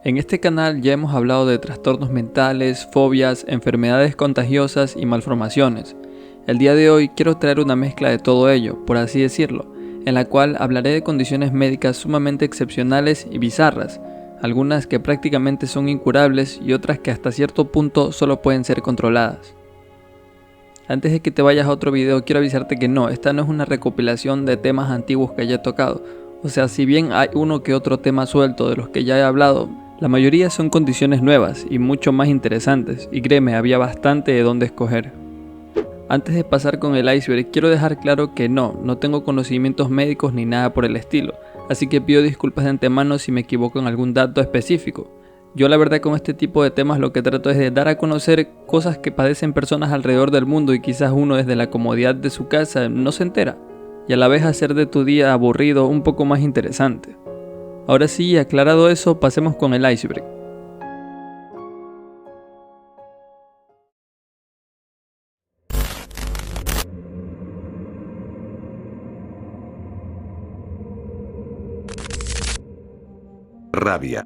En este canal ya hemos hablado de trastornos mentales, fobias, enfermedades contagiosas y malformaciones. El día de hoy quiero traer una mezcla de todo ello, por así decirlo, en la cual hablaré de condiciones médicas sumamente excepcionales y bizarras, algunas que prácticamente son incurables y otras que hasta cierto punto solo pueden ser controladas. Antes de que te vayas a otro video, quiero avisarte que no, esta no es una recopilación de temas antiguos que ya he tocado. O sea, si bien hay uno que otro tema suelto de los que ya he hablado, la mayoría son condiciones nuevas y mucho más interesantes, y créeme, había bastante de dónde escoger. Antes de pasar con el iceberg, quiero dejar claro que no tengo conocimientos médicos ni nada por el estilo, así que pido disculpas de antemano si me equivoco en algún dato específico. Yo la verdad con este tipo de temas lo que trato es de dar a conocer cosas que padecen personas alrededor del mundo y quizás uno desde la comodidad de su casa no se entera, y a la vez hacer de tu día aburrido un poco más interesante. Ahora sí, aclarado eso, pasemos con el iceberg. Rabia.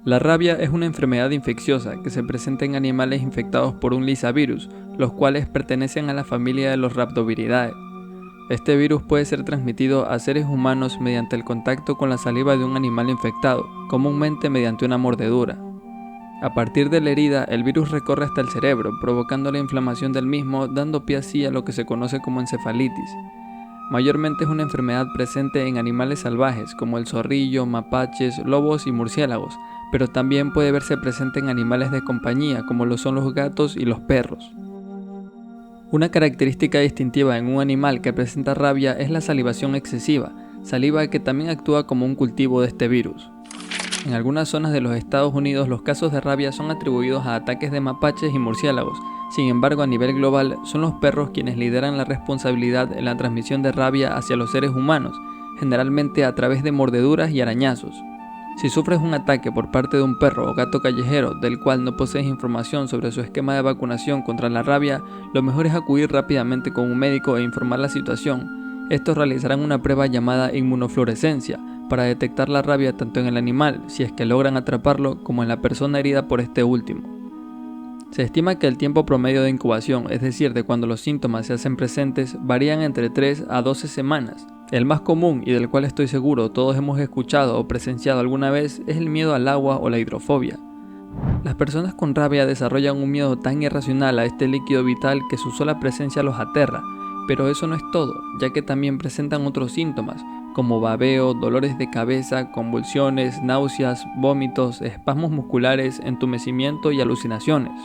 La rabia es una enfermedad infecciosa que se presenta en animales infectados por un lisavirus, los cuales pertenecen a la familia de los Rhabdoviridae. Este virus puede ser transmitido a seres humanos mediante el contacto con la saliva de un animal infectado, comúnmente mediante una mordedura. A partir de la herida, el virus recorre hasta el cerebro, provocando la inflamación del mismo, dando pie así a lo que se conoce como encefalitis. Mayormente es una enfermedad presente en animales salvajes como el zorrillo, mapaches, lobos y murciélagos, pero también puede verse presente en animales de compañía como lo son los gatos y los perros. Una característica distintiva en un animal que presenta rabia es la salivación excesiva, saliva que también actúa como un cultivo de este virus. En algunas zonas de los Estados Unidos los casos de rabia son atribuidos a ataques de mapaches y murciélagos. Sin embargo, a nivel global son los perros quienes lideran la responsabilidad en la transmisión de rabia hacia los seres humanos, generalmente a través de mordeduras y arañazos. Si sufres un ataque por parte de un perro o gato callejero del cual no posees información sobre su esquema de vacunación contra la rabia, lo mejor es acudir rápidamente con un médico e informar la situación. Estos realizarán una prueba llamada inmunofluorescencia para detectar la rabia tanto en el animal, si es que logran atraparlo, como en la persona herida por este último. Se estima que el tiempo promedio de incubación, es decir, de cuando los síntomas se hacen presentes, varían entre 3 a 12 semanas. El más común y del cual estoy seguro todos hemos escuchado o presenciado alguna vez es el miedo al agua o la hidrofobia. Las personas con rabia desarrollan un miedo tan irracional a este líquido vital que su sola presencia los aterra, pero eso no es todo, ya que también presentan otros síntomas, como babeo, dolores de cabeza, convulsiones, náuseas, vómitos, espasmos musculares, entumecimiento y alucinaciones.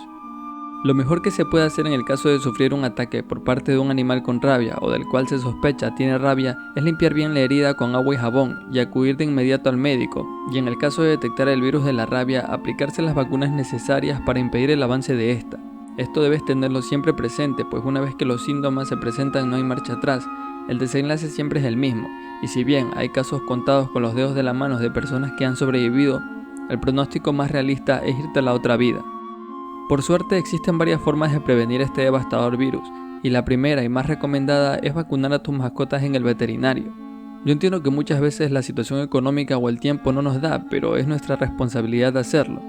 Lo mejor que se puede hacer en el caso de sufrir un ataque por parte de un animal con rabia o del cual se sospecha tiene rabia es limpiar bien la herida con agua y jabón y acudir de inmediato al médico, y en el caso de detectar el virus de la rabia, aplicarse las vacunas necesarias para impedir el avance de esta. Esto debes tenerlo siempre presente, pues una vez que los síntomas se presentan no hay marcha atrás, el desenlace siempre es el mismo, y si bien hay casos contados con los dedos de la mano de personas que han sobrevivido, el pronóstico más realista es irte a la otra vida. Por suerte existen varias formas de prevenir este devastador virus, y la primera y más recomendada es vacunar a tus mascotas en el veterinario. Yo entiendo que muchas veces la situación económica o el tiempo no nos da, pero es nuestra responsabilidad de hacerlo.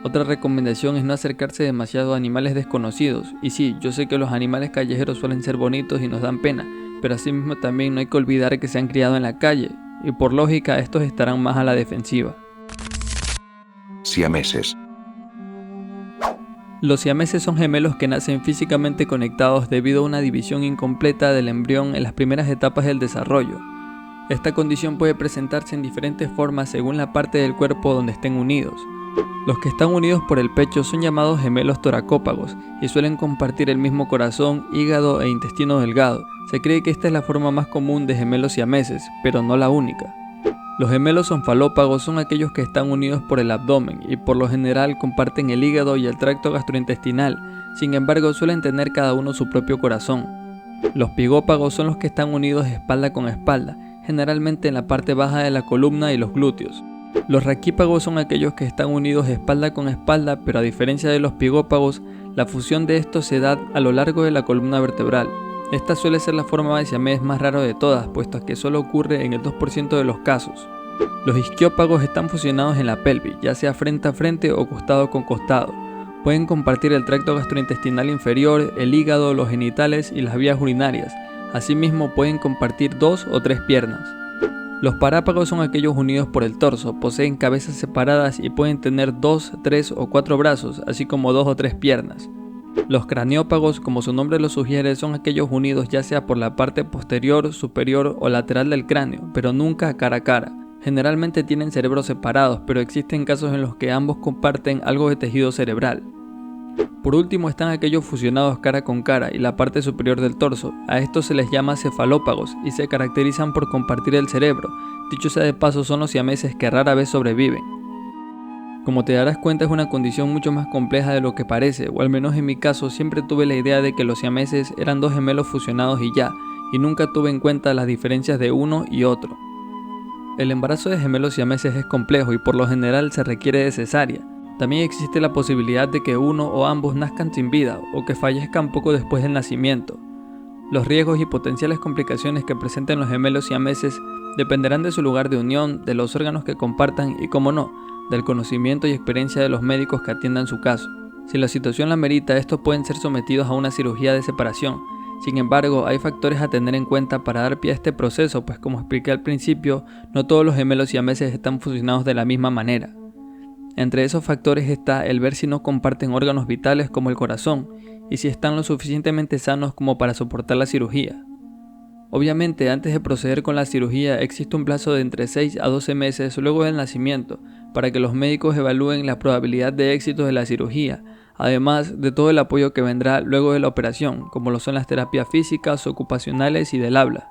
Otra recomendación es no acercarse demasiado a animales desconocidos, y sí, yo sé que los animales callejeros suelen ser bonitos y nos dan pena, pero asimismo también no hay que olvidar que se han criado en la calle, y por lógica estos estarán más a la defensiva. Siameses. Los siameses son gemelos que nacen físicamente conectados debido a una división incompleta del embrión en las primeras etapas del desarrollo. Esta condición puede presentarse en diferentes formas según la parte del cuerpo donde estén unidos. Los que están unidos por el pecho son llamados gemelos toracópagos y suelen compartir el mismo corazón, hígado e intestino delgado. Se cree que esta es la forma más común de gemelos siameses, pero no la única. Los gemelos onfalópagos son aquellos que están unidos por el abdomen y por lo general comparten el hígado y el tracto gastrointestinal, sin embargo suelen tener cada uno su propio corazón. Los pigópagos son los que están unidos espalda con espalda, generalmente en la parte baja de la columna y los glúteos. Los raquípagos son aquellos que están unidos espalda con espalda, pero a diferencia de los pigópagos, la fusión de estos se da a lo largo de la columna vertebral. Esta suele ser la forma de siamés más rara de todas, puesto que solo ocurre en el 2% de los casos. Los isquiópagos están fusionados en la pelvis, ya sea frente a frente o costado con costado. Pueden compartir el tracto gastrointestinal inferior, el hígado, los genitales y las vías urinarias. Asimismo, pueden compartir 2 o 3 piernas. Los parápagos son aquellos unidos por el torso, poseen cabezas separadas y pueden tener 2, 3 o 4 brazos, así como 2 o 3 piernas. Los craniópagos, como su nombre lo sugiere, son aquellos unidos ya sea por la parte posterior, superior o lateral del cráneo, pero nunca cara a cara. Generalmente tienen cerebros separados, pero existen casos en los que ambos comparten algo de tejido cerebral. Por último están aquellos fusionados cara con cara y la parte superior del torso. A estos se les llama cefalópagos y se caracterizan por compartir el cerebro. Dicho sea de paso, son los siameses que rara vez sobreviven. Como te darás cuenta, es una condición mucho más compleja de lo que parece, o al menos en mi caso siempre tuve la idea de que los siameses eran 2 gemelos fusionados y ya, y nunca tuve en cuenta las diferencias de uno y otro. El embarazo de gemelos siameses es complejo y por lo general se requiere de cesárea. También existe la posibilidad de que uno o ambos nazcan sin vida o que fallezcan poco después del nacimiento. Los riesgos y potenciales complicaciones que presenten los gemelos siameses dependerán de su lugar de unión, de los órganos que compartan y, como no, del conocimiento y experiencia de los médicos que atiendan su caso. Si la situación la amerita, estos pueden ser sometidos a una cirugía de separación. Sin embargo, hay factores a tener en cuenta para dar pie a este proceso, pues como expliqué al principio, no todos los gemelos siameses están fusionados de la misma manera. Entre esos factores está el ver si no comparten órganos vitales como el corazón y si están lo suficientemente sanos como para soportar la cirugía. Obviamente, antes de proceder con la cirugía existe un plazo de entre 6 a 12 meses luego del nacimiento para que los médicos evalúen la probabilidad de éxito de la cirugía, además de todo el apoyo que vendrá luego de la operación, como lo son las terapias físicas, ocupacionales y del habla.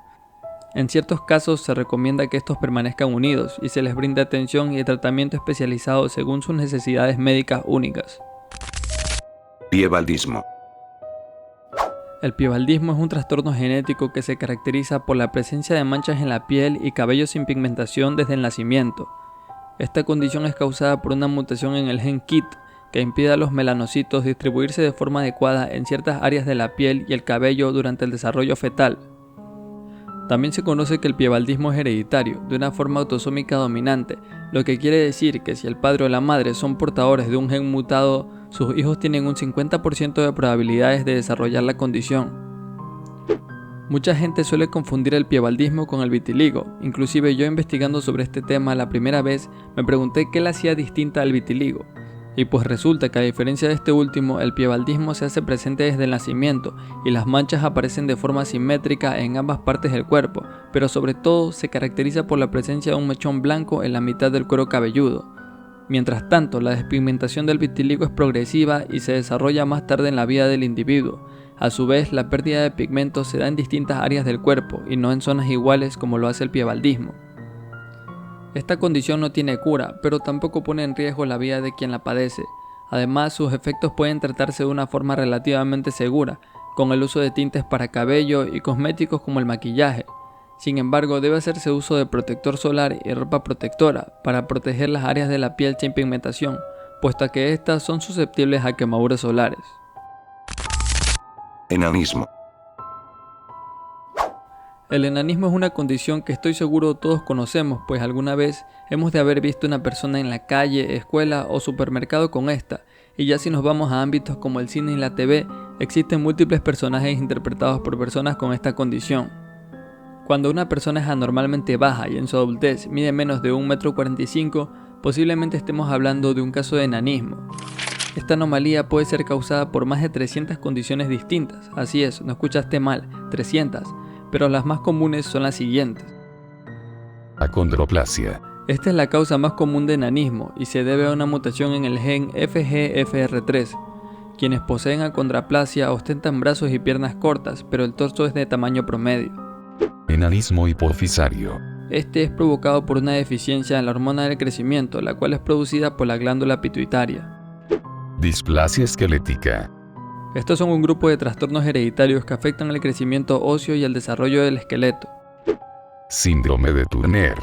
En ciertos casos se recomienda que estos permanezcan unidos y se les brinde atención y tratamiento especializado según sus necesidades médicas únicas. Piebaldismo. El piebaldismo es un trastorno genético que se caracteriza por la presencia de manchas en la piel y cabello sin pigmentación desde el nacimiento. Esta condición es causada por una mutación en el gen KIT que impide a los melanocitos distribuirse de forma adecuada en ciertas áreas de la piel y el cabello durante el desarrollo fetal. También se conoce que el piebaldismo es hereditario, de una forma autosómica dominante, lo que quiere decir que si el padre o la madre son portadores de un gen mutado, sus hijos tienen un 50% de probabilidades de desarrollar la condición. Mucha gente suele confundir el piebaldismo con el vitiligo, inclusive yo investigando sobre este tema la primera vez me pregunté qué la hacía distinta al vitiligo. Y pues resulta que a diferencia de este último, el piebaldismo se hace presente desde el nacimiento y las manchas aparecen de forma simétrica en ambas partes del cuerpo, pero sobre todo se caracteriza por la presencia de un mechón blanco en la mitad del cuero cabelludo. Mientras tanto, la despigmentación del vitiligo es progresiva y se desarrolla más tarde en la vida del individuo. A su vez, la pérdida de pigmento se da en distintas áreas del cuerpo y no en zonas iguales como lo hace el piebaldismo. Esta condición no tiene cura, pero tampoco pone en riesgo la vida de quien la padece. Además, sus efectos pueden tratarse de una forma relativamente segura, con el uso de tintes para cabello y cosméticos como el maquillaje. Sin embargo, debe hacerse uso de protector solar y ropa protectora para proteger las áreas de la piel sin pigmentación, puesto que estas son susceptibles a quemaduras solares. Enanismo. El enanismo es una condición que estoy seguro todos conocemos, pues alguna vez hemos de haber visto una persona en la calle, escuela o supermercado con esta, y ya si nos vamos a ámbitos como el cine y la TV, existen múltiples personajes interpretados por personas con esta condición. Cuando una persona es anormalmente baja y en su adultez mide menos de 1,45 m, posiblemente estemos hablando de un caso de enanismo. Esta anomalía puede ser causada por más de 300 condiciones distintas, así es, no escuchaste mal, 300. Pero las más comunes son las siguientes. Acondroplasia. Esta es la causa más común de enanismo y se debe a una mutación en el gen FGFR3. Quienes poseen acondroplasia ostentan brazos y piernas cortas, pero el torso es de tamaño promedio. Enanismo hipofisario. Este es provocado por una deficiencia en la hormona del crecimiento, la cual es producida por la glándula pituitaria. Displasia esquelética. Estos son un grupo de trastornos hereditarios que afectan el crecimiento óseo y el desarrollo del esqueleto. Síndrome de Turner.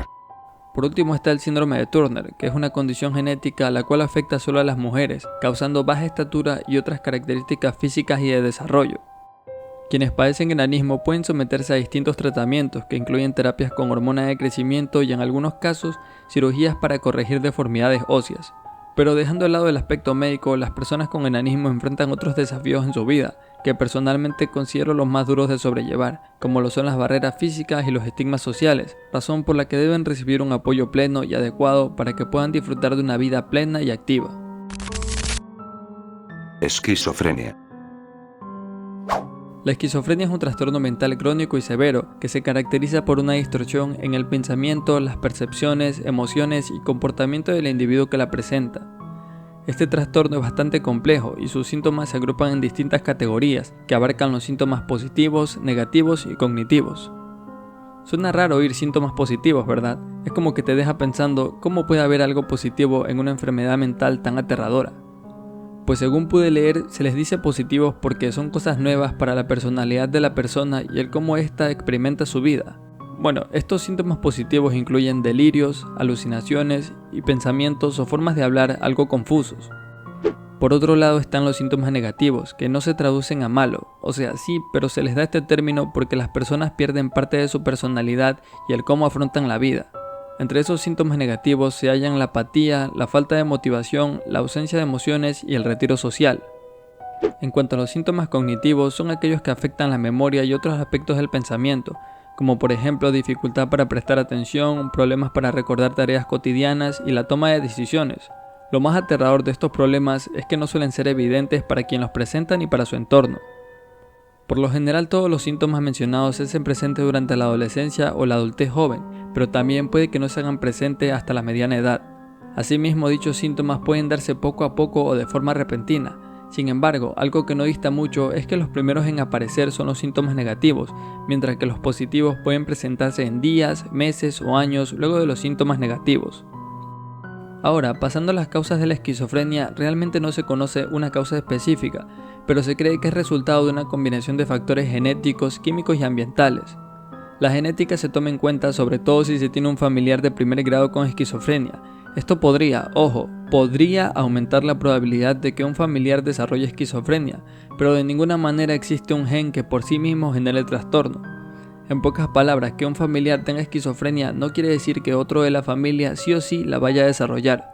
Por último está el síndrome de Turner, que es una condición genética la cual afecta solo a las mujeres, causando baja estatura y otras características físicas y de desarrollo. Quienes padecen enanismo pueden someterse a distintos tratamientos que incluyen terapias con hormona de crecimiento y en algunos casos cirugías para corregir deformidades óseas. Pero dejando de lado el aspecto médico, las personas con enanismo enfrentan otros desafíos en su vida, que personalmente considero los más duros de sobrellevar, como lo son las barreras físicas y los estigmas sociales, razón por la que deben recibir un apoyo pleno y adecuado para que puedan disfrutar de una vida plena y activa. Esquizofrenia. La esquizofrenia es un trastorno mental crónico y severo que se caracteriza por una distorsión en el pensamiento, las percepciones, emociones y comportamiento del individuo que la presenta. Este trastorno es bastante complejo y sus síntomas se agrupan en distintas categorías que abarcan los síntomas positivos, negativos y cognitivos. Suena raro oír síntomas positivos, ¿verdad? Es como que te deja pensando cómo puede haber algo positivo en una enfermedad mental tan aterradora. Pues según pude leer, se les dice positivos porque son cosas nuevas para la personalidad de la persona y el cómo ésta experimenta su vida. Bueno, estos síntomas positivos incluyen delirios, alucinaciones y pensamientos o formas de hablar algo confusos. Por otro lado están los síntomas negativos, que no se traducen a malo, o sea, sí, pero se les da este término porque las personas pierden parte de su personalidad y el cómo afrontan la vida. Entre esos síntomas negativos se hallan la apatía, la falta de motivación, la ausencia de emociones y el retiro social. En cuanto a los síntomas cognitivos, son aquellos que afectan la memoria y otros aspectos del pensamiento, como por ejemplo dificultad para prestar atención, problemas para recordar tareas cotidianas y la toma de decisiones. Lo más aterrador de estos problemas es que no suelen ser evidentes para quien los presenta ni para su entorno. Por lo general todos los síntomas mencionados se hacen presentes durante la adolescencia o la adultez joven, pero también puede que no se hagan presentes hasta la mediana edad. Asimismo, dichos síntomas pueden darse poco a poco o de forma repentina. Sin embargo, algo que no dista mucho es que los primeros en aparecer son los síntomas negativos, mientras que los positivos pueden presentarse en días, meses o años luego de los síntomas negativos. Ahora, pasando a las causas de la esquizofrenia, realmente no se conoce una causa específica, pero se cree que es resultado de una combinación de factores genéticos, químicos y ambientales. La genética se toma en cuenta sobre todo si se tiene un familiar de primer grado con esquizofrenia. Esto podría aumentar la probabilidad de que un familiar desarrolle esquizofrenia, pero de ninguna manera existe un gen que por sí mismo genere el trastorno. En pocas palabras, que un familiar tenga esquizofrenia no quiere decir que otro de la familia sí o sí la vaya a desarrollar.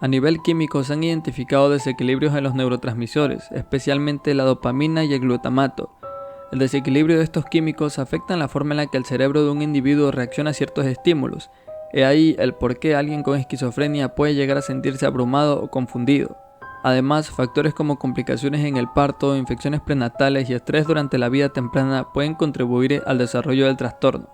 A nivel químico se han identificado desequilibrios en los neurotransmisores, especialmente la dopamina y el glutamato. El desequilibrio de estos químicos afecta la forma en la que el cerebro de un individuo reacciona a ciertos estímulos. He ahí el por qué alguien con esquizofrenia puede llegar a sentirse abrumado o confundido. Además, factores como complicaciones en el parto, infecciones prenatales y estrés durante la vida temprana pueden contribuir al desarrollo del trastorno.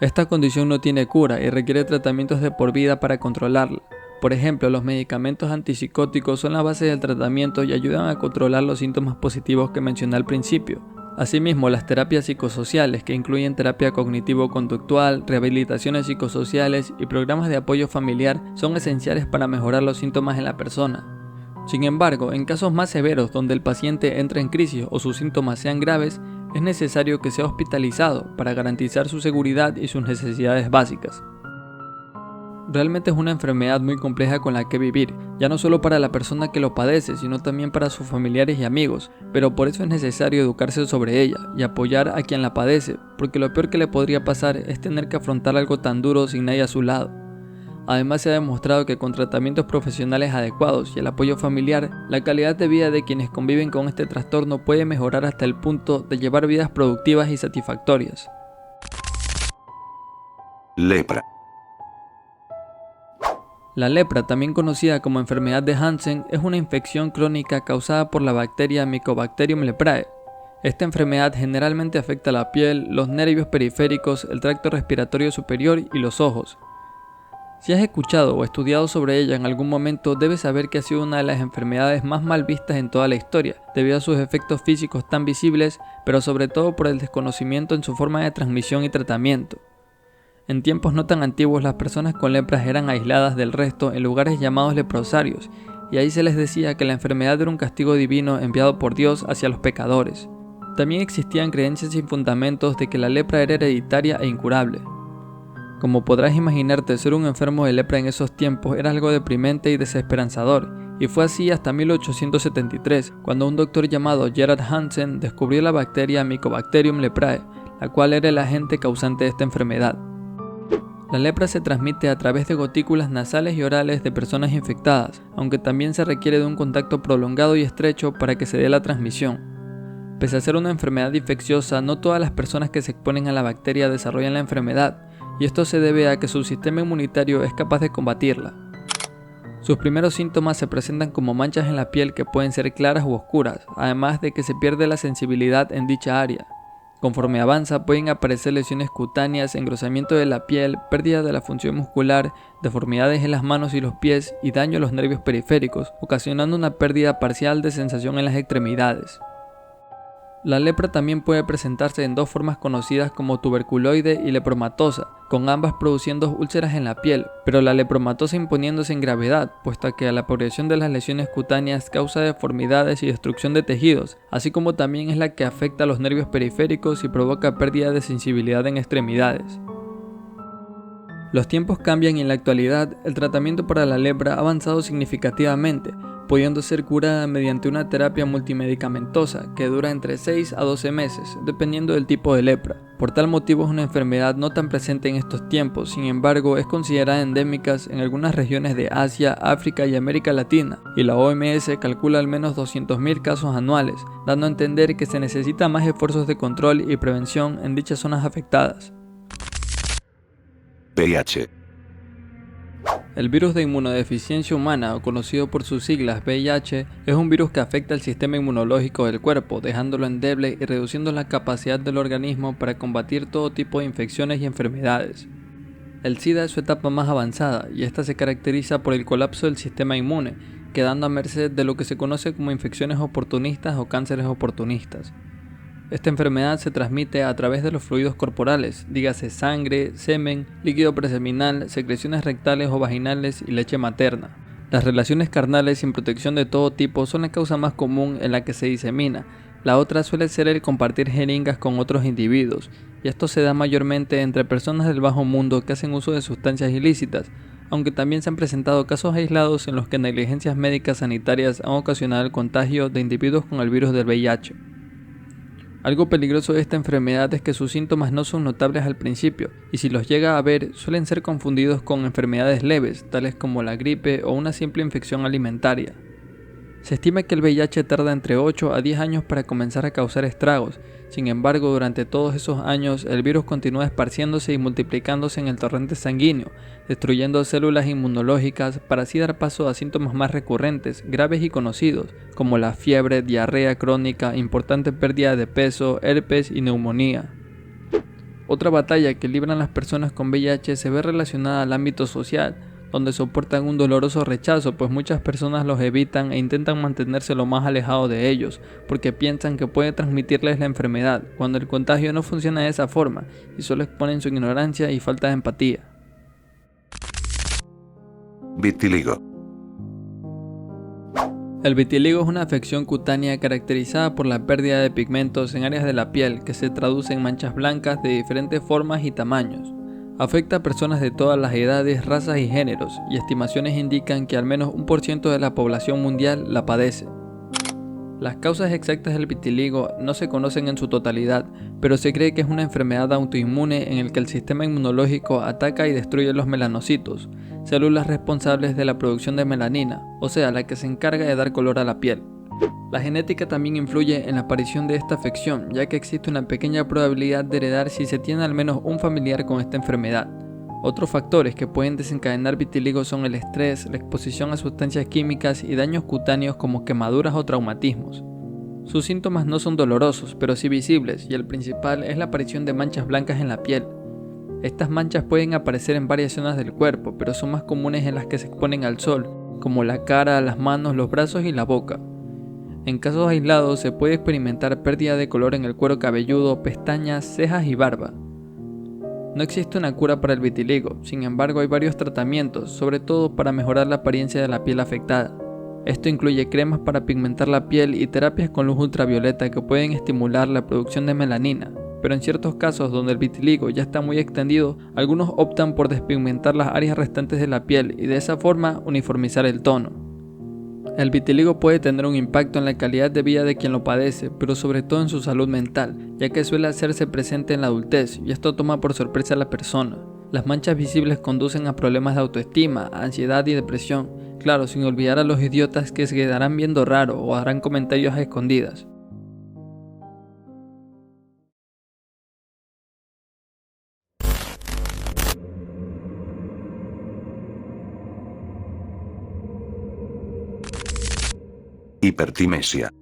Esta condición no tiene cura y requiere tratamientos de por vida para controlarla. Por ejemplo, los medicamentos antipsicóticos son la base del tratamiento y ayudan a controlar los síntomas positivos que mencioné al principio. Asimismo, las terapias psicosociales, que incluyen terapia cognitivo-conductual, rehabilitaciones psicosociales y programas de apoyo familiar, son esenciales para mejorar los síntomas en la persona. Sin embargo, en casos más severos donde el paciente entra en crisis o sus síntomas sean graves, es necesario que sea hospitalizado para garantizar su seguridad y sus necesidades básicas. Realmente es una enfermedad muy compleja con la que vivir, ya no solo para la persona que lo padece, sino también para sus familiares y amigos, pero por eso es necesario educarse sobre ella y apoyar a quien la padece, porque lo peor que le podría pasar es tener que afrontar algo tan duro sin nadie a su lado. Además, se ha demostrado que con tratamientos profesionales adecuados y el apoyo familiar, la calidad de vida de quienes conviven con este trastorno puede mejorar hasta el punto de llevar vidas productivas y satisfactorias. Lepra. La lepra, también conocida como enfermedad de Hansen, es una infección crónica causada por la bacteria Mycobacterium leprae. Esta enfermedad generalmente afecta la piel, los nervios periféricos, el tracto respiratorio superior y los ojos. Si has escuchado o estudiado sobre ella en algún momento, debes saber que ha sido una de las enfermedades más mal vistas en toda la historia, debido a sus efectos físicos tan visibles, pero sobre todo por el desconocimiento en su forma de transmisión y tratamiento. En tiempos no tan antiguos, las personas con lepra eran aisladas del resto en lugares llamados leprosarios, y ahí se les decía que la enfermedad era un castigo divino enviado por Dios hacia los pecadores. También existían creencias sin fundamentos de que la lepra era hereditaria e incurable. Como podrás imaginarte, ser un enfermo de lepra en esos tiempos era algo deprimente y desesperanzador, y fue así hasta 1873, cuando un doctor llamado Gerard Hansen descubrió la bacteria Mycobacterium leprae, la cual era el agente causante de esta enfermedad. La lepra se transmite a través de gotículas nasales y orales de personas infectadas, aunque también se requiere de un contacto prolongado y estrecho para que se dé la transmisión. Pese a ser una enfermedad infecciosa, no todas las personas que se exponen a la bacteria desarrollan la enfermedad, y esto se debe a que su sistema inmunitario es capaz de combatirla. Sus primeros síntomas se presentan como manchas en la piel que pueden ser claras u oscuras, además de que se pierde la sensibilidad en dicha área. Conforme avanza, pueden aparecer lesiones cutáneas, engrosamiento de la piel, pérdida de la función muscular, deformidades en las manos y los pies y daño a los nervios periféricos, ocasionando una pérdida parcial de sensación en las extremidades. La lepra también puede presentarse en dos formas conocidas como tuberculoide y lepromatosa, con ambas produciendo úlceras en la piel, pero la lepromatosa imponiéndose en gravedad, puesto que la progresión de las lesiones cutáneas causa deformidades y destrucción de tejidos, así como también es la que afecta a los nervios periféricos y provoca pérdida de sensibilidad en extremidades. Los tiempos cambian y en la actualidad el tratamiento para la lepra ha avanzado significativamente, pudiendo ser curada mediante una terapia multimedicamentosa que dura entre 6 a 12 meses, dependiendo del tipo de lepra. Por tal motivo es una enfermedad no tan presente en estos tiempos, sin embargo es considerada endémica en algunas regiones de Asia, África y América Latina, y la OMS calcula al menos 200.000 casos anuales, dando a entender que se necesita más esfuerzos de control y prevención en dichas zonas afectadas. VIH. El virus de inmunodeficiencia humana, o conocido por sus siglas VIH, es un virus que afecta al sistema inmunológico del cuerpo, dejándolo endeble y reduciendo la capacidad del organismo para combatir todo tipo de infecciones y enfermedades. El SIDA es su etapa más avanzada, y esta se caracteriza por el colapso del sistema inmune, quedando a merced de lo que se conoce como infecciones oportunistas o cánceres oportunistas. Esta enfermedad se transmite a través de los fluidos corporales, dígase sangre, semen, líquido preseminal, secreciones rectales o vaginales y leche materna. Las relaciones carnales sin protección de todo tipo son la causa más común en la que se disemina. La otra suele ser el compartir jeringas con otros individuos, y esto se da mayormente entre personas del bajo mundo que hacen uso de sustancias ilícitas, aunque también se han presentado casos aislados en los que negligencias médicas sanitarias han ocasionado el contagio de individuos con el virus del VIH. Algo peligroso de esta enfermedad es que sus síntomas no son notables al principio, y si los llega a ver suelen ser confundidos con enfermedades leves, tales como la gripe o una simple infección alimentaria. Se estima que el VIH tarda entre 8 a 10 años para comenzar a causar estragos. Sin embargo, durante todos esos años, el virus continúa esparciéndose y multiplicándose en el torrente sanguíneo, destruyendo células inmunológicas para así dar paso a síntomas más recurrentes, graves y conocidos, como la fiebre, diarrea crónica, importante pérdida de peso, herpes y neumonía. Otra batalla que libran las personas con VIH se ve relacionada al ámbito social, donde soportan un doloroso rechazo, pues muchas personas los evitan e intentan mantenerse lo más alejado de ellos, porque piensan que puede transmitirles la enfermedad, cuando el contagio no funciona de esa forma, y solo exponen su ignorancia y falta de empatía. Vitiligo. El vitiligo es una afección cutánea caracterizada por la pérdida de pigmentos en áreas de la piel que se traduce en manchas blancas de diferentes formas y tamaños. Afecta a personas de todas las edades, razas y géneros, y estimaciones indican que al menos 1% de la población mundial la padece. Las causas exactas del vitiligo no se conocen en su totalidad, pero se cree que es una enfermedad autoinmune en la que el sistema inmunológico ataca y destruye los melanocitos, células responsables de la producción de melanina, o sea, la que se encarga de dar color a la piel. La genética también influye en la aparición de esta afección, ya que existe una pequeña probabilidad de heredar si se tiene al menos un familiar con esta enfermedad. Otros factores que pueden desencadenar vitiligo son el estrés, la exposición a sustancias químicas y daños cutáneos como quemaduras o traumatismos. Sus síntomas no son dolorosos, pero sí visibles, y el principal es la aparición de manchas blancas en la piel. Estas manchas pueden aparecer en varias zonas del cuerpo, pero son más comunes en las que se exponen al sol, como la cara, las manos, los brazos y la boca. En casos aislados se puede experimentar pérdida de color en el cuero cabelludo, pestañas, cejas y barba. No existe una cura para el vitiligo, sin embargo hay varios tratamientos, sobre todo para mejorar la apariencia de la piel afectada. Esto incluye cremas para pigmentar la piel y terapias con luz ultravioleta que pueden estimular la producción de melanina, pero en ciertos casos donde el vitiligo ya está muy extendido, algunos optan por despigmentar las áreas restantes de la piel y de esa forma uniformizar el tono. El vitiligo puede tener un impacto en la calidad de vida de quien lo padece, pero sobre todo en su salud mental, ya que suele hacerse presente en la adultez y esto toma por sorpresa a la persona. Las manchas visibles conducen a problemas de autoestima, ansiedad y depresión, claro, sin olvidar a los idiotas que se quedarán viendo raro o harán comentarios a escondidas. Hipertimesia.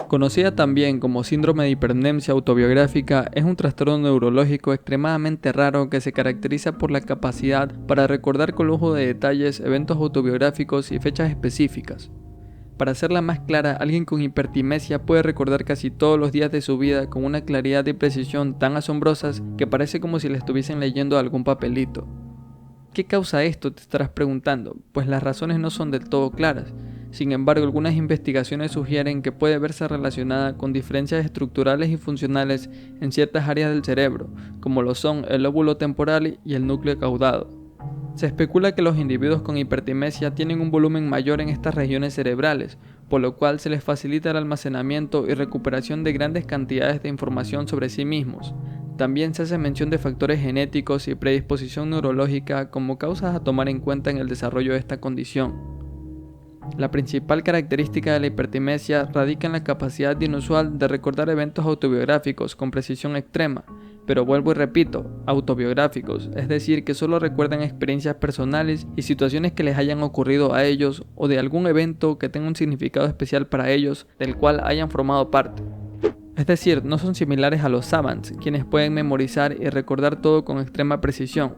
Conocida también como síndrome de hipermnesia autobiográfica, es un trastorno neurológico extremadamente raro que se caracteriza por la capacidad para recordar con lujo de detalles eventos autobiográficos y fechas específicas. Para hacerla más clara, alguien con hipertimesia puede recordar casi todos los días de su vida con una claridad y precisión tan asombrosas que parece como si le estuviesen leyendo algún papelito. ¿Qué causa esto?, te estarás preguntando, pues las razones no son del todo claras. Sin embargo, algunas investigaciones sugieren que puede verse relacionada con diferencias estructurales y funcionales en ciertas áreas del cerebro, como lo son el lóbulo temporal y el núcleo caudado. Se especula que los individuos con hipertimesia tienen un volumen mayor en estas regiones cerebrales, por lo cual se les facilita el almacenamiento y recuperación de grandes cantidades de información sobre sí mismos. También se hace mención de factores genéticos y predisposición neurológica como causas a tomar en cuenta en el desarrollo de esta condición. La principal característica de la hipertimesia radica en la capacidad inusual de recordar eventos autobiográficos con precisión extrema, pero vuelvo y repito, autobiográficos, es decir, que solo recuerdan experiencias personales y situaciones que les hayan ocurrido a ellos o de algún evento que tenga un significado especial para ellos del cual hayan formado parte. Es decir, no son similares a los savants, quienes pueden memorizar y recordar todo con extrema precisión.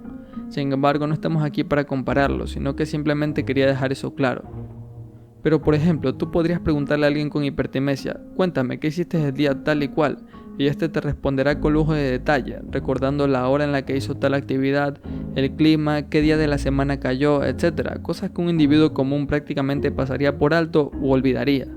Sin embargo, no estamos aquí para compararlos, sino que simplemente quería dejar eso claro. Pero por ejemplo, tú podrías preguntarle a alguien con hipertimesia, cuéntame, ¿qué hiciste el día tal y cual? Y este te responderá con lujo de detalle, recordando la hora en la que hizo tal actividad, el clima, qué día de la semana cayó, etc. Cosas que un individuo común prácticamente pasaría por alto u olvidaría.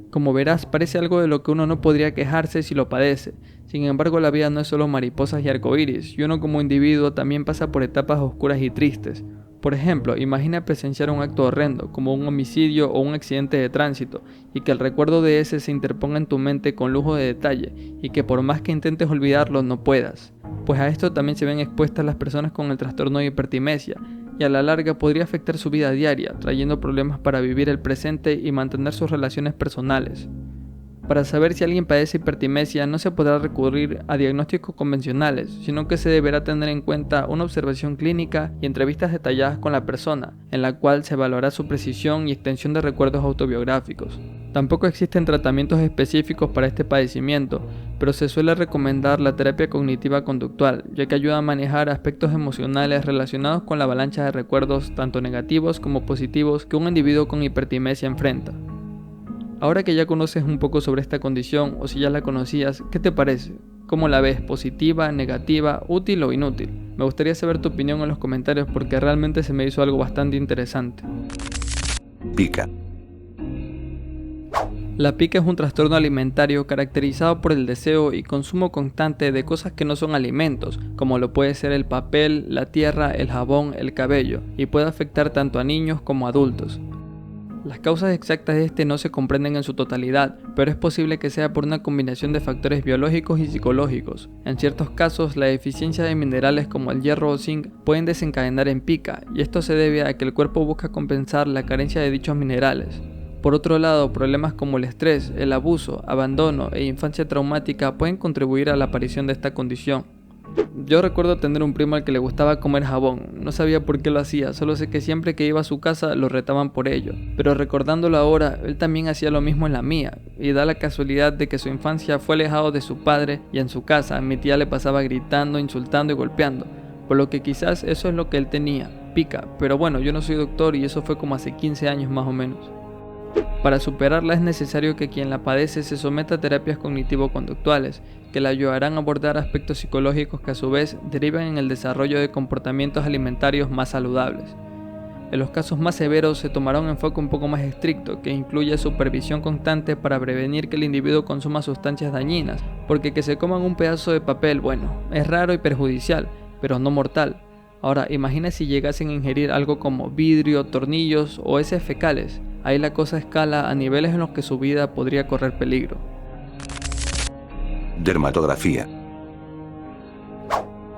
Como verás, parece algo de lo que uno no podría quejarse si lo padece. Sin embargo, la vida no es solo mariposas y arcoíris, y uno como individuo también pasa por etapas oscuras y tristes. Por ejemplo, imagina presenciar un acto horrendo, como un homicidio o un accidente de tránsito, y que el recuerdo de ese se interponga en tu mente con lujo de detalle, y que por más que intentes olvidarlo no puedas. Pues a esto también se ven expuestas las personas con el trastorno de hipertimesia, y a la larga podría afectar su vida diaria, trayendo problemas para vivir el presente y mantener sus relaciones personales. Para saber si alguien padece hipertimesia no se podrá recurrir a diagnósticos convencionales, sino que se deberá tener en cuenta una observación clínica y entrevistas detalladas con la persona, en la cual se evaluará su precisión y extensión de recuerdos autobiográficos. Tampoco existen tratamientos específicos para este padecimiento, pero se suele recomendar la terapia cognitiva conductual, ya que ayuda a manejar aspectos emocionales relacionados con la avalancha de recuerdos tanto negativos como positivos que un individuo con hipertimesia enfrenta. Ahora que ya conoces un poco sobre esta condición, o si ya la conocías, ¿qué te parece? ¿Cómo la ves? ¿Positiva, negativa, útil o inútil? Me gustaría saber tu opinión en los comentarios porque realmente se me hizo algo bastante interesante. Pica. La pica es un trastorno alimentario caracterizado por el deseo y consumo constante de cosas que no son alimentos, como lo puede ser el papel, la tierra, el jabón, el cabello, y puede afectar tanto a niños como a adultos. Las causas exactas de este no se comprenden en su totalidad, pero es posible que sea por una combinación de factores biológicos y psicológicos. En ciertos casos, la deficiencia de minerales como el hierro o zinc pueden desencadenar en pica, y esto se debe a que el cuerpo busca compensar la carencia de dichos minerales. Por otro lado, problemas como el estrés, el abuso, abandono e infancia traumática pueden contribuir a la aparición de esta condición. Yo recuerdo tener un primo al que le gustaba comer jabón, no sabía por qué lo hacía, solo sé que siempre que iba a su casa lo retaban por ello, pero recordándolo ahora, él también hacía lo mismo en la mía, y da la casualidad de que su infancia fue alejado de su padre y en su casa mi tía le pasaba gritando, insultando y golpeando, por lo que quizás eso es lo que él tenía, pica, pero bueno, yo no soy doctor y eso fue como hace 15 años más o menos. Para superarla es necesario que quien la padece se someta a terapias cognitivo-conductuales, que le ayudarán a abordar aspectos psicológicos que a su vez derivan en el desarrollo de comportamientos alimentarios más saludables. En los casos más severos se tomará un enfoque un poco más estricto, que incluye supervisión constante para prevenir que el individuo consuma sustancias dañinas, porque que se coman un pedazo de papel, bueno, es raro y perjudicial, pero no mortal. Ahora, imagina si llegasen a ingerir algo como vidrio, tornillos o heces fecales. Ahí la cosa escala a niveles en los que su vida podría correr peligro. Dermatografía.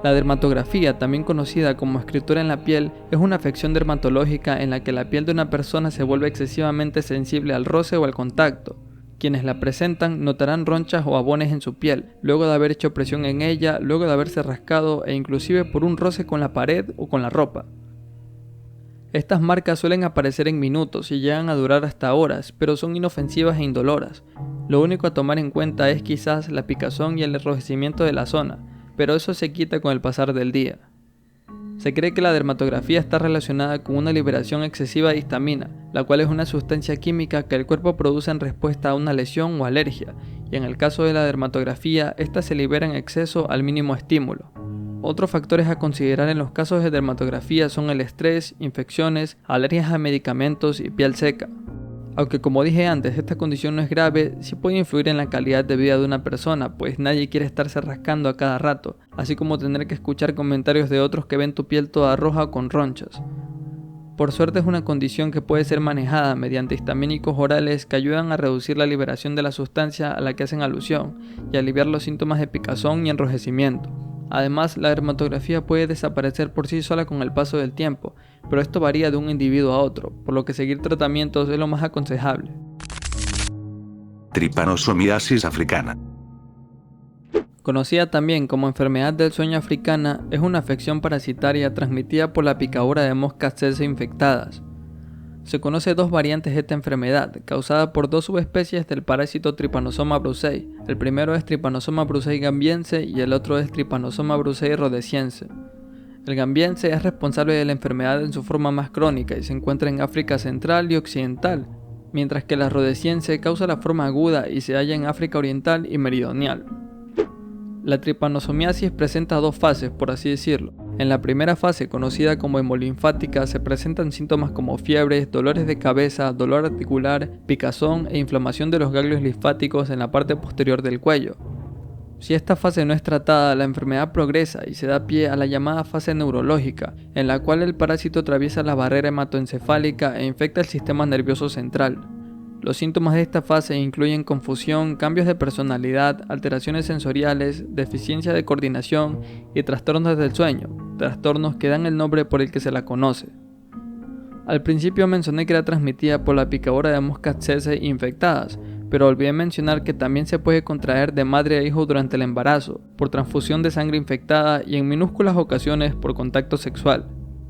La dermatografía, también conocida como escritura en la piel, es una afección dermatológica en la que la piel de una persona se vuelve excesivamente sensible al roce o al contacto. Quienes la presentan notarán ronchas o abones en su piel, luego de haber hecho presión en ella, luego de haberse rascado e inclusive por un roce con la pared o con la ropa. Estas marcas suelen aparecer en minutos y llegan a durar hasta horas, pero son inofensivas e indoloras. Lo único a tomar en cuenta es quizás la picazón y el enrojecimiento de la zona, pero eso se quita con el pasar del día. Se cree que la dermatografía está relacionada con una liberación excesiva de histamina, la cual es una sustancia química que el cuerpo produce en respuesta a una lesión o alergia, y en el caso de la dermatografía, esta se libera en exceso al mínimo estímulo. Otros factores a considerar en los casos de dermatografía son el estrés, infecciones, alergias a medicamentos y piel seca. Aunque como dije antes, esta condición no es grave, sí puede influir en la calidad de vida de una persona, pues nadie quiere estarse rascando a cada rato, así como tener que escuchar comentarios de otros que ven tu piel toda roja o con ronchas. Por suerte es una condición que puede ser manejada mediante histamínicos orales que ayudan a reducir la liberación de la sustancia a la que hacen alusión y aliviar los síntomas de picazón y enrojecimiento. Además, la dermatografía puede desaparecer por sí sola con el paso del tiempo, pero esto varía de un individuo a otro, por lo que seguir tratamientos es lo más aconsejable. Trypanosomiasis africana. Conocida también como enfermedad del sueño africana, es una afección parasitaria transmitida por la picadura de moscas tsetse infectadas. Se conoce dos variantes de esta enfermedad, causada por dos subespecies del parásito Trypanosoma brucei. El primero es Trypanosoma brucei gambiense y el otro es Trypanosoma brucei rhodesiense. El gambiense es responsable de la enfermedad en su forma más crónica y se encuentra en África Central y Occidental, mientras que la rhodesiense causa la forma aguda y se halla en África Oriental y Meridional. La tripanosomiasis presenta dos fases, por así decirlo. En la primera fase, conocida como hemolinfática, se presentan síntomas como fiebres, dolores de cabeza, dolor articular, picazón e inflamación de los ganglios linfáticos en la parte posterior del cuello. Si esta fase no es tratada, la enfermedad progresa y se da pie a la llamada fase neurológica, en la cual el parásito atraviesa la barrera hematoencefálica e infecta el sistema nervioso central. Los síntomas de esta fase incluyen confusión, cambios de personalidad, alteraciones sensoriales, deficiencia de coordinación y trastornos del sueño, trastornos que dan el nombre por el que se la conoce. Al principio mencioné que era transmitida por la picadura de moscas tsetse infectadas, pero olvidé mencionar que también se puede contraer de madre a hijo durante el embarazo, por transfusión de sangre infectada y en minúsculas ocasiones por contacto sexual.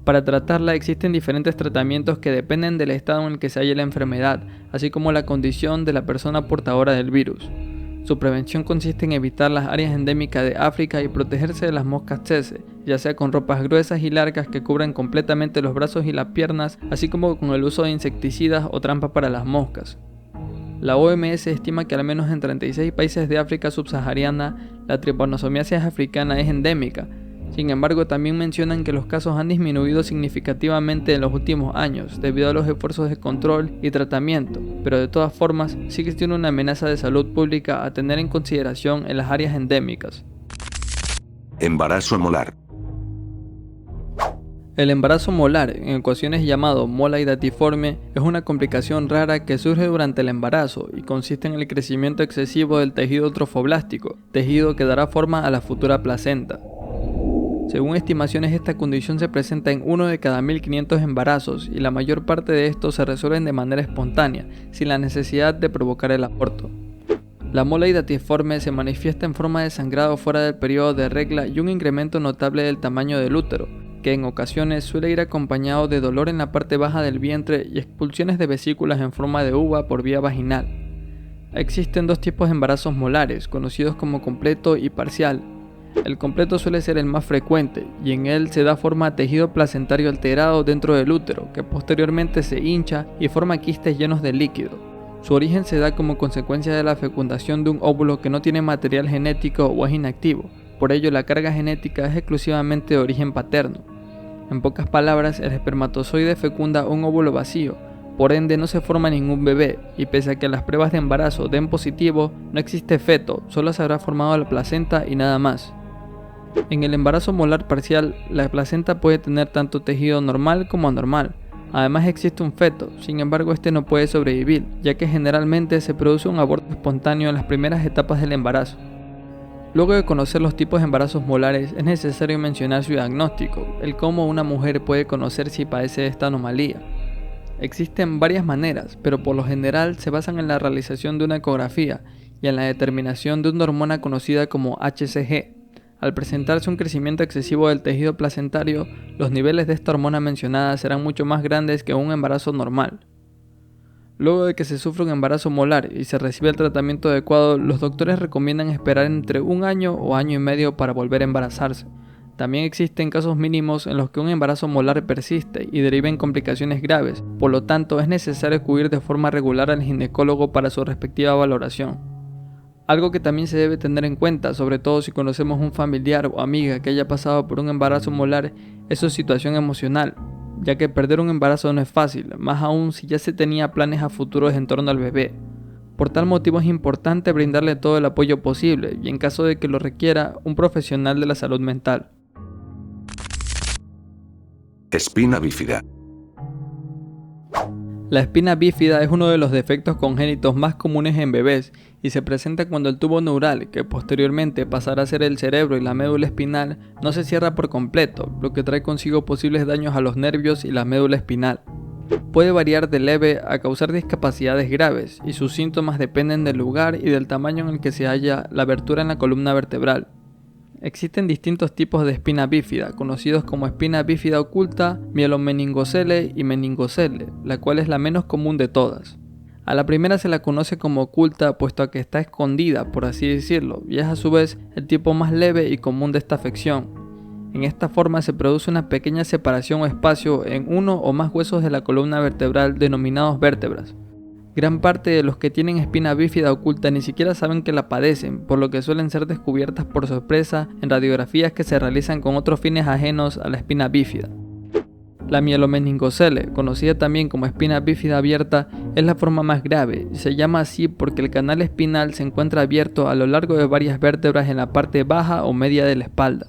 Para tratarla existen diferentes tratamientos que dependen del estado en el que se halla la enfermedad, así como la condición de la persona portadora del virus. Su prevención consiste en evitar las áreas endémicas de África y protegerse de las moscas tsetse, ya sea con ropas gruesas y largas que cubran completamente los brazos y las piernas, así como con el uso de insecticidas o trampas para las moscas. La OMS estima que al menos en 36 países de África subsahariana, la tripanosomiasis africana es endémica. Sin embargo, también mencionan que los casos han disminuido significativamente en los últimos años debido a los esfuerzos de control y tratamiento, pero de todas formas sigue siendo una amenaza de salud pública a tener en consideración en las áreas endémicas. Embarazo molar. El embarazo molar, en ocasiones llamado mola hidatiforme, es una complicación rara que surge durante el embarazo y consiste en el crecimiento excesivo del tejido trofoblástico, tejido que dará forma a la futura placenta. Según estimaciones, esta condición se presenta en 1 de cada 1500 embarazos y la mayor parte de estos se resuelven de manera espontánea, sin la necesidad de provocar el aborto. La mola hidatiforme se manifiesta en forma de sangrado fuera del periodo de regla y un incremento notable del tamaño del útero, que en ocasiones suele ir acompañado de dolor en la parte baja del vientre y expulsiones de vesículas en forma de uva por vía vaginal. Existen dos tipos de embarazos molares, conocidos como completo y parcial. El completo suele ser el más frecuente y en él se da forma a tejido placentario alterado dentro del útero, que posteriormente se hincha y forma quistes llenos de líquido. Su origen se da como consecuencia de la fecundación de un óvulo que no tiene material genético o es inactivo, por ello la carga genética es exclusivamente de origen paterno. En pocas palabras, el espermatozoide fecunda un óvulo vacío, por ende no se forma ningún bebé, y pese a que las pruebas de embarazo den positivo, no existe feto, solo se habrá formado la placenta y nada más. En el embarazo molar parcial, la placenta puede tener tanto tejido normal como anormal. Además existe un feto, sin embargo este no puede sobrevivir, ya que generalmente se produce un aborto espontáneo en las primeras etapas del embarazo. Luego de conocer los tipos de embarazos molares, es necesario mencionar su diagnóstico, el cómo una mujer puede conocer si padece de esta anomalía. Existen varias maneras, pero por lo general se basan en la realización de una ecografía y en la determinación de una hormona conocida como HCG. Al presentarse un crecimiento excesivo del tejido placentario, los niveles de esta hormona mencionada serán mucho más grandes que un embarazo normal. Luego de que se sufre un embarazo molar y se recibe el tratamiento adecuado, los doctores recomiendan esperar entre un año o año y medio para volver a embarazarse. También existen casos mínimos en los que un embarazo molar persiste y deriva en complicaciones graves, por lo tanto es necesario acudir de forma regular al ginecólogo para su respectiva valoración. Algo que también se debe tener en cuenta, sobre todo si conocemos un familiar o amiga que haya pasado por un embarazo molar, es su situación emocional, ya que perder un embarazo no es fácil, más aún si ya se tenía planes a futuros en torno al bebé. Por tal motivo es importante brindarle todo el apoyo posible y en caso de que lo requiera, un profesional de la salud mental. Espina bífida. La espina bífida es uno de los defectos congénitos más comunes en bebés y se presenta cuando el tubo neural, que posteriormente pasará a ser el cerebro y la médula espinal, no se cierra por completo, lo que trae consigo posibles daños a los nervios y la médula espinal. Puede variar de leve a causar discapacidades graves y sus síntomas dependen del lugar y del tamaño en el que se halla la abertura en la columna vertebral. Existen distintos tipos de espina bífida, conocidos como espina bífida oculta, mielomeningocele y meningocele, la cual es la menos común de todas. A la primera se la conoce como oculta puesto a que está escondida, por así decirlo, y es a su vez el tipo más leve y común de esta afección. En esta forma se produce una pequeña separación o espacio en uno o más huesos de la columna vertebral denominados vértebras. Gran parte de los que tienen espina bífida oculta ni siquiera saben que la padecen, por lo que suelen ser descubiertas por sorpresa en radiografías que se realizan con otros fines ajenos a la espina bífida. La mielomeningocele, conocida también como espina bífida abierta, es la forma más grave y se llama así porque el canal espinal se encuentra abierto a lo largo de varias vértebras en la parte baja o media de la espalda.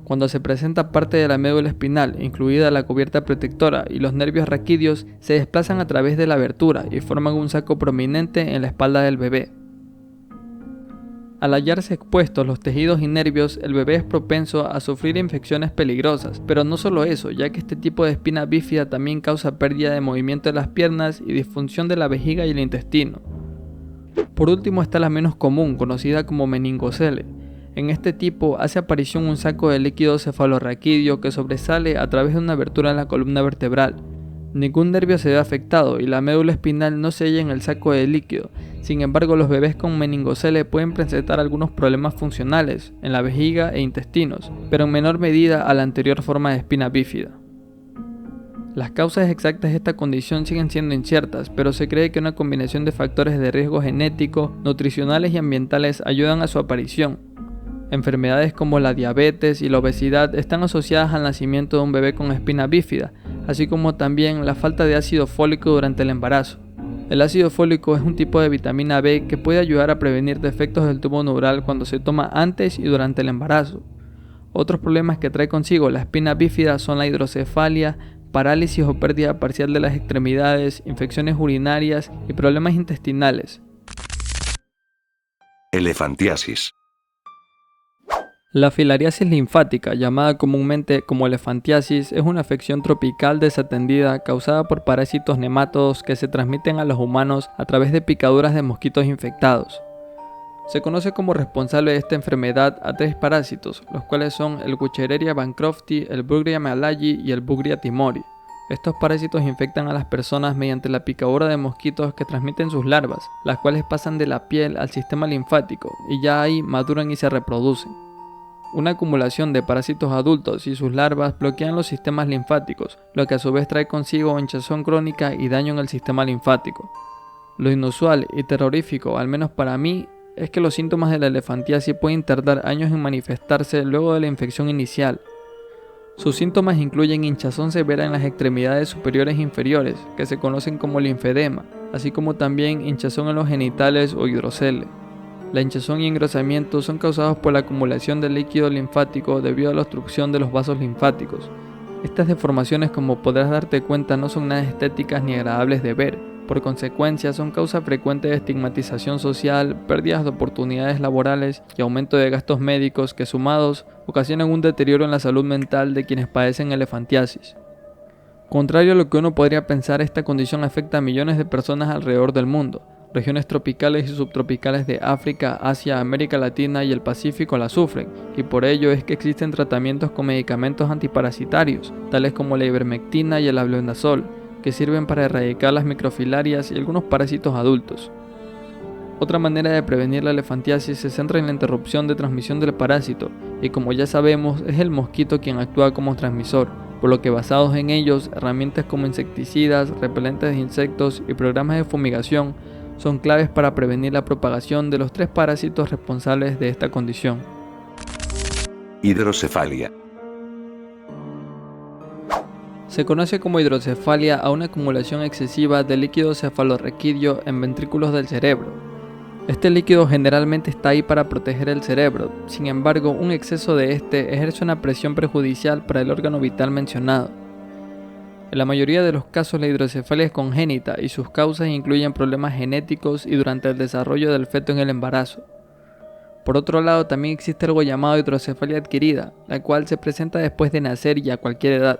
Cuando se presenta parte de la médula espinal, incluida la cubierta protectora y los nervios raquídeos, se desplazan a través de la abertura y forman un saco prominente en la espalda del bebé. Al hallarse expuestos los tejidos y nervios, el bebé es propenso a sufrir infecciones peligrosas, pero no solo eso, ya que este tipo de espina bífida también causa pérdida de movimiento de las piernas y disfunción de la vejiga y el intestino. Por último está la menos común, conocida como meningocele. En este tipo hace aparición un saco de líquido cefalorraquídeo que sobresale a través de una abertura en la columna vertebral. Ningún nervio se ve afectado y la médula espinal no se halla en el saco de líquido. Sin embargo, los bebés con meningocele pueden presentar algunos problemas funcionales en la vejiga e intestinos, pero en menor medida a la anterior forma de espina bífida. Las causas exactas de esta condición siguen siendo inciertas, pero se cree que una combinación de factores de riesgo genético, nutricionales y ambientales ayudan a su aparición. Enfermedades como la diabetes y la obesidad están asociadas al nacimiento de un bebé con espina bífida, así como también la falta de ácido fólico durante el embarazo. El ácido fólico es un tipo de vitamina B que puede ayudar a prevenir defectos del tubo neural cuando se toma antes y durante el embarazo. Otros problemas que trae consigo la espina bífida son la hidrocefalia, parálisis o pérdida parcial de las extremidades, infecciones urinarias y problemas intestinales. Elefantiasis. La filariasis linfática, llamada comúnmente como elefantiasis, es una afección tropical desatendida causada por parásitos nematodos que se transmiten a los humanos a través de picaduras de mosquitos infectados. Se conoce como responsable de esta enfermedad a 3 parásitos, los cuales son el Wuchereria bancrofti, el Brugria malayi y el Brugria timori. Estos parásitos infectan a las personas mediante la picadura de mosquitos que transmiten sus larvas, las cuales pasan de la piel al sistema linfático y ya ahí maduran y se reproducen. Una acumulación de parásitos adultos y sus larvas bloquean los sistemas linfáticos, lo que a su vez trae consigo hinchazón crónica y daño en el sistema linfático. Lo inusual y terrorífico, al menos para mí, es que los síntomas de la elefantiasis pueden tardar años en manifestarse luego de la infección inicial. Sus síntomas incluyen hinchazón severa en las extremidades superiores e inferiores, que se conocen como linfedema, así como también hinchazón en los genitales o hidrocele. La hinchazón y engrosamiento son causados por la acumulación de líquido linfático debido a la obstrucción de los vasos linfáticos. Estas deformaciones, como podrás darte cuenta, no son nada estéticas ni agradables de ver. Por consecuencia, son causa frecuente de estigmatización social, pérdidas de oportunidades laborales y aumento de gastos médicos que, sumados, ocasionan un deterioro en la salud mental de quienes padecen elefantiasis. Contrario a lo que uno podría pensar, esta condición afecta a millones de personas alrededor del mundo. Regiones tropicales y subtropicales de África, Asia, América Latina y el Pacífico la sufren, y por ello es que existen tratamientos con medicamentos antiparasitarios, tales como la ivermectina y el albendazol, que sirven para erradicar las microfilarias y algunos parásitos adultos. Otra manera de prevenir la elefantiasis se centra en la interrupción de transmisión del parásito, y como ya sabemos, es el mosquito quien actúa como transmisor, por lo que basados en ellos, herramientas como insecticidas, repelentes de insectos y programas de fumigación son claves para prevenir la propagación de los 3 parásitos responsables de esta condición. Hidrocefalia. Se conoce como hidrocefalia a una acumulación excesiva de líquido cefalorraquídeo en ventrículos del cerebro. Este líquido generalmente está ahí para proteger el cerebro, sin embargo, un exceso de este ejerce una presión perjudicial para el órgano vital mencionado. En la mayoría de los casos la hidrocefalia es congénita y sus causas incluyen problemas genéticos y durante el desarrollo del feto en el embarazo. Por otro lado, también existe algo llamado hidrocefalia adquirida, la cual se presenta después de nacer y a cualquier edad.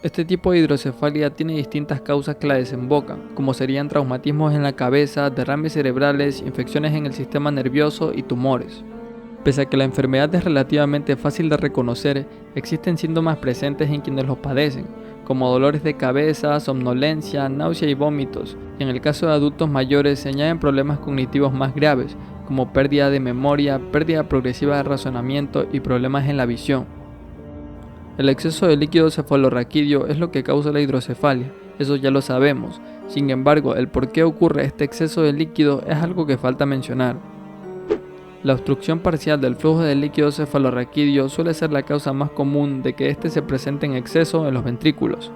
Este tipo de hidrocefalia tiene distintas causas que la desembocan, como serían traumatismos en la cabeza, derrames cerebrales, infecciones en el sistema nervioso y tumores. Pese a que la enfermedad es relativamente fácil de reconocer, existen síntomas presentes en quienes los padecen, como dolores de cabeza, somnolencia, náusea y vómitos, y en el caso de adultos mayores se añaden problemas cognitivos más graves, como pérdida de memoria, pérdida progresiva de razonamiento y problemas en la visión. El exceso de líquido cefalorraquídeo es lo que causa la hidrocefalia, eso ya lo sabemos. Sin embargo, el por qué ocurre este exceso de líquido es algo que falta mencionar. La obstrucción parcial del flujo de líquido cefalorraquídeo suele ser la causa más común de que éste se presente en exceso en los ventrículos.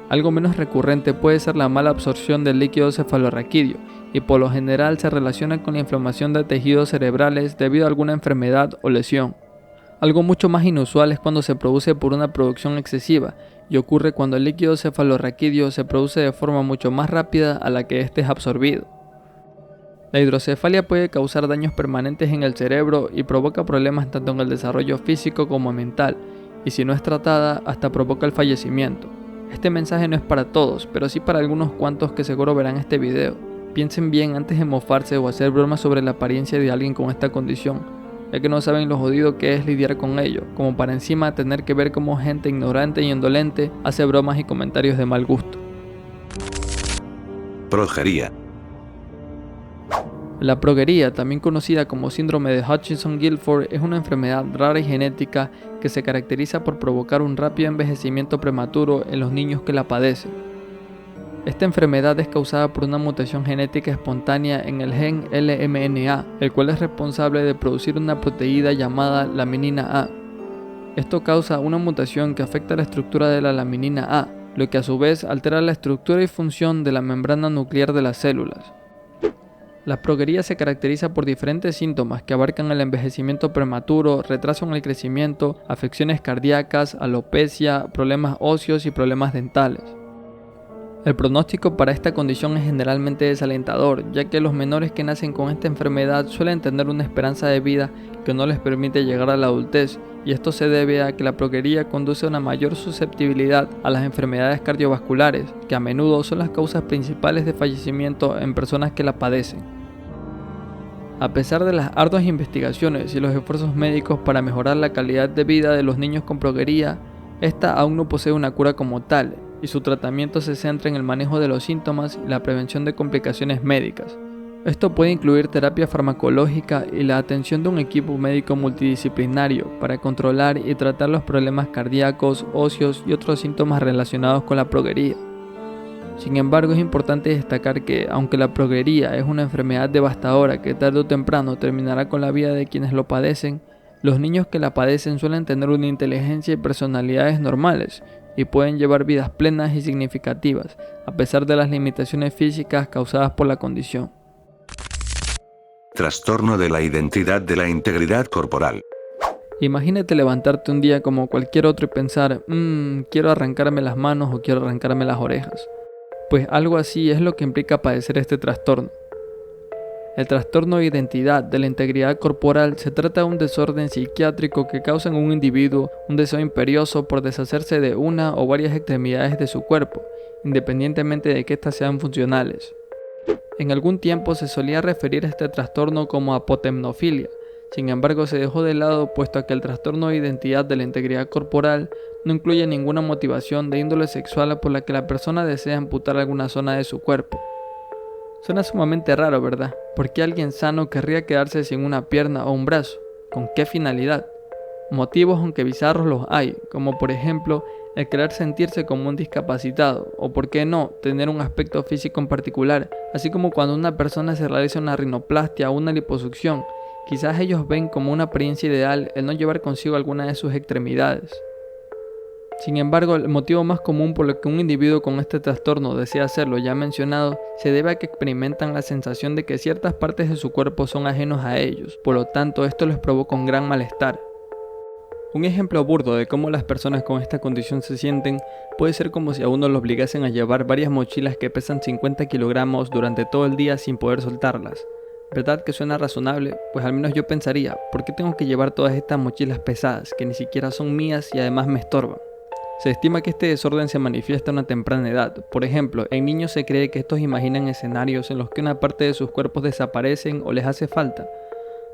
Algo menos recurrente puede ser la mala absorción del líquido cefalorraquídeo y por lo general se relaciona con la inflamación de tejidos cerebrales debido a alguna enfermedad o lesión. Algo mucho más inusual es cuando se produce por una producción excesiva y ocurre cuando el líquido cefalorraquídeo se produce de forma mucho más rápida a la que éste es absorbido. La hidrocefalia puede causar daños permanentes en el cerebro y provoca problemas tanto en el desarrollo físico como mental, y si no es tratada, hasta provoca el fallecimiento. Este mensaje no es para todos, pero sí para algunos cuantos que seguro verán este video. Piensen bien antes de mofarse o hacer bromas sobre la apariencia de alguien con esta condición, ya que no saben lo jodido que es lidiar con ello, como para encima tener que ver cómo gente ignorante y indolente hace bromas y comentarios de mal gusto. Progeria. La progeria, también conocida como síndrome de Hutchinson-Gilford, es una enfermedad rara y genética que se caracteriza por provocar un rápido envejecimiento prematuro en los niños que la padecen. Esta enfermedad es causada por una mutación genética espontánea en el gen LMNA, el cual es responsable de producir una proteína llamada laminina A. Esto causa una mutación que afecta la estructura de la laminina A, lo que a su vez altera la estructura y función de la membrana nuclear de las células. La progeria se caracteriza por diferentes síntomas que abarcan el envejecimiento prematuro, retraso en el crecimiento, afecciones cardíacas, alopecia, problemas óseos y problemas dentales. El pronóstico para esta condición es generalmente desalentador, ya que los menores que nacen con esta enfermedad suelen tener una esperanza de vida que no les permite llegar a la adultez, y esto se debe a que la progeria conduce a una mayor susceptibilidad a las enfermedades cardiovasculares, que a menudo son las causas principales de fallecimiento en personas que la padecen. A pesar de las arduas investigaciones y los esfuerzos médicos para mejorar la calidad de vida de los niños con progeria, esta aún no posee una cura como tal, y su tratamiento se centra en el manejo de los síntomas y la prevención de complicaciones médicas. Esto puede incluir terapia farmacológica y la atención de un equipo médico multidisciplinario para controlar y tratar los problemas cardíacos, óseos y otros síntomas relacionados con la progeria. Sin embargo, es importante destacar que, aunque la progeria es una enfermedad devastadora que tarde o temprano terminará con la vida de quienes lo padecen, los niños que la padecen suelen tener una inteligencia y personalidades normales y pueden llevar vidas plenas y significativas, a pesar de las limitaciones físicas causadas por la condición. Trastorno de la identidad de la integridad corporal. Imagínate levantarte un día como cualquier otro y pensar, quiero arrancarme las manos o quiero arrancarme las orejas. Pues algo así es lo que implica padecer este trastorno. El trastorno de identidad de la integridad corporal se trata de un desorden psiquiátrico que causa en un individuo un deseo imperioso por deshacerse de una o varias extremidades de su cuerpo, independientemente de que éstas sean funcionales. En algún tiempo se solía referir a este trastorno como apotemnofilia. Sin embargo, se dejó de lado puesto que el trastorno de identidad de la integridad corporal no incluye ninguna motivación de índole sexual por la que la persona desea amputar alguna zona de su cuerpo. Suena sumamente raro, ¿verdad? ¿Por qué alguien sano querría quedarse sin una pierna o un brazo? ¿Con qué finalidad? Motivos, aunque bizarros, los hay, como por ejemplo el querer sentirse como un discapacitado, o por qué no, tener un aspecto físico en particular, así como cuando una persona se realiza una rinoplastia o una liposucción. Quizás ellos ven como una apariencia ideal el no llevar consigo alguna de sus extremidades. Sin embargo, el motivo más común por el que un individuo con este trastorno desea hacerlo ya mencionado se debe a que experimentan la sensación de que ciertas partes de su cuerpo son ajenos a ellos, por lo tanto esto les provoca un gran malestar. Un ejemplo burdo de cómo las personas con esta condición se sienten puede ser como si a uno lo obligasen a llevar varias mochilas que pesan 50 kilogramos durante todo el día sin poder soltarlas. ¿Verdad que suena razonable? Pues al menos yo pensaría, ¿por qué tengo que llevar todas estas mochilas pesadas que ni siquiera son mías y además me estorban? Se estima que este desorden se manifiesta a una temprana edad. Por ejemplo, en niños se cree que estos imaginan escenarios en los que una parte de sus cuerpos desaparecen o les hace falta.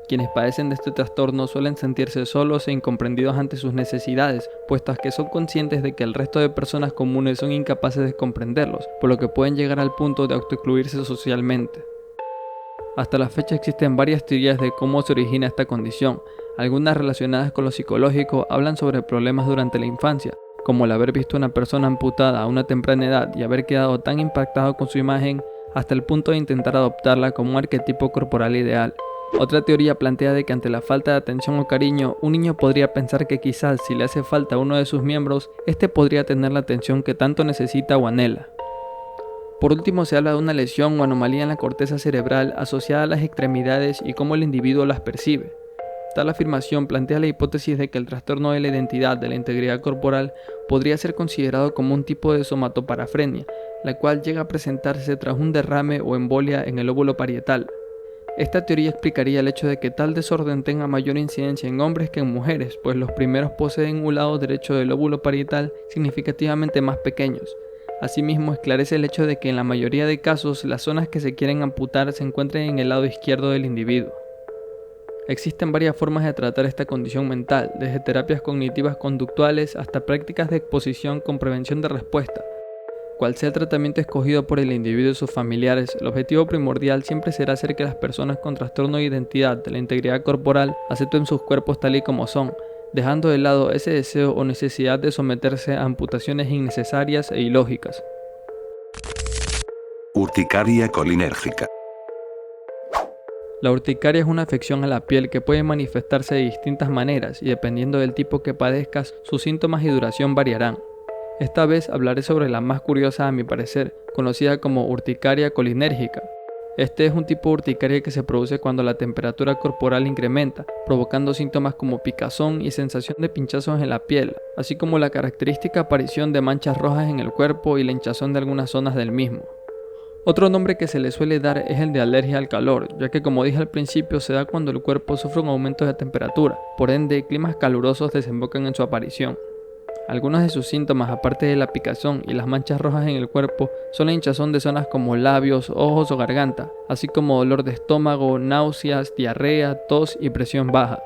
Quienes padecen de este trastorno suelen sentirse solos e incomprendidos ante sus necesidades, puesto que son conscientes de que el resto de personas comunes son incapaces de comprenderlos, por lo que pueden llegar al punto de autoexcluirse socialmente. Hasta la fecha existen varias teorías de cómo se origina esta condición. Algunas relacionadas con lo psicológico hablan sobre problemas durante la infancia, como el haber visto a una persona amputada a una temprana edad y haber quedado tan impactado con su imagen hasta el punto de intentar adoptarla como un arquetipo corporal ideal. Otra teoría plantea de que ante la falta de atención o cariño, un niño podría pensar que quizás si le hace falta a uno de sus miembros, este podría tener la atención que tanto necesita o anhela. Por último, se habla de una lesión o anomalía en la corteza cerebral asociada a las extremidades y cómo el individuo las percibe. Tal afirmación plantea la hipótesis de que el trastorno de la identidad de la integridad corporal podría ser considerado como un tipo de somatoparafrenia, la cual llega a presentarse tras un derrame o embolia en el lóbulo parietal. Esta teoría explicaría el hecho de que tal desorden tenga mayor incidencia en hombres que en mujeres, pues los primeros poseen un lado derecho del lóbulo parietal significativamente más pequeños. Asimismo, esclarece el hecho de que en la mayoría de casos las zonas que se quieren amputar se encuentren en el lado izquierdo del individuo. Existen varias formas de tratar esta condición mental, desde terapias cognitivas conductuales hasta prácticas de exposición con prevención de respuesta. Cual sea el tratamiento escogido por el individuo y sus familiares, el objetivo primordial siempre será hacer que las personas con trastorno de identidad de la integridad corporal acepten sus cuerpos tal y como son, dejando de lado ese deseo o necesidad de someterse a amputaciones innecesarias e ilógicas. Urticaria colinérgica. La urticaria es una afección a la piel que puede manifestarse de distintas maneras y dependiendo del tipo que padezcas, sus síntomas y duración variarán. Esta vez hablaré sobre la más curiosa a mi parecer, conocida como urticaria colinérgica. Este es un tipo de urticaria que se produce cuando la temperatura corporal incrementa, provocando síntomas como picazón y sensación de pinchazos en la piel, así como la característica aparición de manchas rojas en el cuerpo y la hinchazón de algunas zonas del mismo. Otro nombre que se le suele dar es el de alergia al calor, ya que como dije al principio se da cuando el cuerpo sufre un aumento de temperatura, por ende climas calurosos desembocan en su aparición. Algunos de sus síntomas, aparte de la picazón y las manchas rojas en el cuerpo, son la hinchazón de zonas como labios, ojos o garganta, así como dolor de estómago, náuseas, diarrea, tos y presión baja.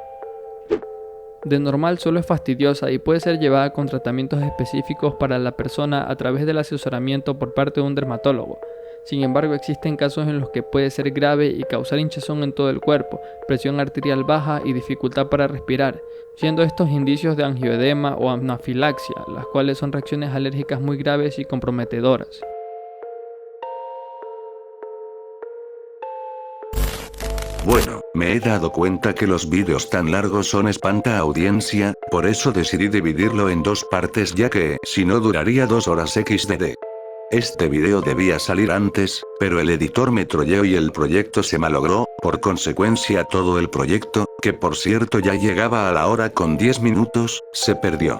De normal solo es fastidiosa y puede ser llevada con tratamientos específicos para la persona a través del asesoramiento por parte de un dermatólogo. Sin embargo, existen casos en los que puede ser grave y causar hinchazón en todo el cuerpo, presión arterial baja y dificultad para respirar, siendo estos indicios de angioedema o anafilaxia, las cuales son reacciones alérgicas muy graves y comprometedoras. Bueno, me he dado cuenta que los vídeos tan largos son espanta audiencia, por eso decidí dividirlo en dos partes ya que, si no duraría 2 horas XD. Este video debía salir antes, pero el editor me troleó y el proyecto se malogró, por consecuencia todo el proyecto, que por cierto ya llegaba a la hora con 10 minutos, se perdió.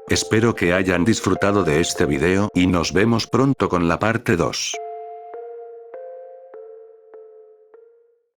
Espero que hayan disfrutado de este video y nos vemos pronto con la parte 2.